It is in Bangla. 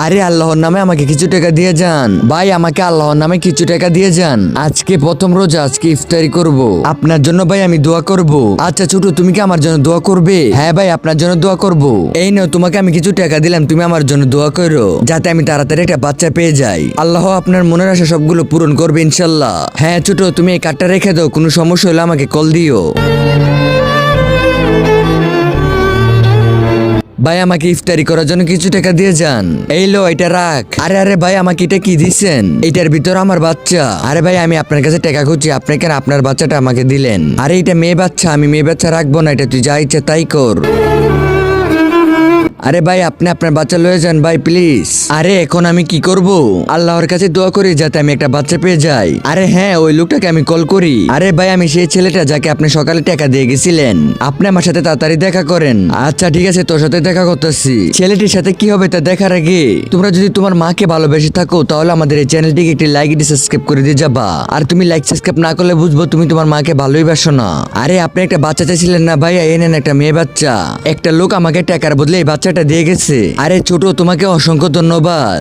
আরে আল্লাহর নামে আমাকে কিছু টাকা দিয়ে যান ভাই, আমাকে আল্লাহর নামে কিছু টাকা দিয়ে যান। আজকে প্রথম রোজা, আজকে ইফতারি করব। আপনার জন্য ভাই আমি দোয়া করব। আচ্ছা ছোট, তুমি কি আমার জন্য দোয়া করবে? হ্যাঁ ভাই, আপনার জন্য দোয়া করব। এই নাও, তোমাকে আমি কিছু টাকা দিলাম, তুমি আমার জন্য দোয়া করো যাতে আমি তাড়াতাড়ি একটা বাচ্চা পেয়ে যাই। আল্লাহ আপনার মনের আশা সবগুলো পূরণ করবে ইনশাল্লাহ। হ্যাঁ ছোট, তুমি এই কার্ডটা রেখে দাও, কোনো সমস্যা হলে আমাকে কল দিও। ভাই আমাকে ইফতারি করার জন্য কিছু টাকা দিয়ে যান। এই লো, এটা রাখ। আরে আরে ভাই, আমাকে এটা কি দিচ্ছেন? এটার ভিতর আমার বাচ্চা। আরে ভাই, আমি আপনার কাছে টাকা খুঁজছি, আপনি কেন আপনার বাচ্চাটা আমাকে দিলেন? আরে এটা মেয়ে বাচ্চা, আমি মেয়ে বাচ্চা রাখবো না, এটা তুই যা ইচ্ছা তাই কর। আরে ভাই, আপনি আপনার বাচ্চা লয়ে যান ভাই, প্লিজ। আরে এখন আমি কি করব? আল্লাহর কাছে দোয়া করি যাতে আমি একটা বাচ্চা পেয়ে যাই। আরে হ্যাঁ, ওই লোকটাকে আমি কল করি। আরে ভাই, আমি সেই ছেলেটা যাকে আপনি সকালে টাকা দিয়ে গেছিলেন। আপনি আমার সাথে তাড়াতাড়ি দেখা করেন। আচ্ছা ঠিক আছে, তোর সাথে দেখা করতেছি। ছেলেটির সাথে কি হবে তা দেখার আগে তোমরা যদি তোমার মাকে ভালোবেসে থাকো তাহলে আমাদের এই চ্যানেলটিকে একটি লাইক দিয়ে সাবস্ক্রাইব করে দিয়ে যাবা। আর তুমি লাইক সাবস্ক্রাইব না করলে বুঝবো তুমি তোমার মাকে ভালোই বাসো না। আরে আপনি একটা বাচ্চা চাইছিলেন না ভাই, এই নেন একটা মেয়ে বাচ্চা। একটা লোক আমাকে টাকার বদলে এই বাচ্চাটা দিয়ে গেছে। আরে ছোট, তোমাকে অসংখ্য ধন্যবাদ।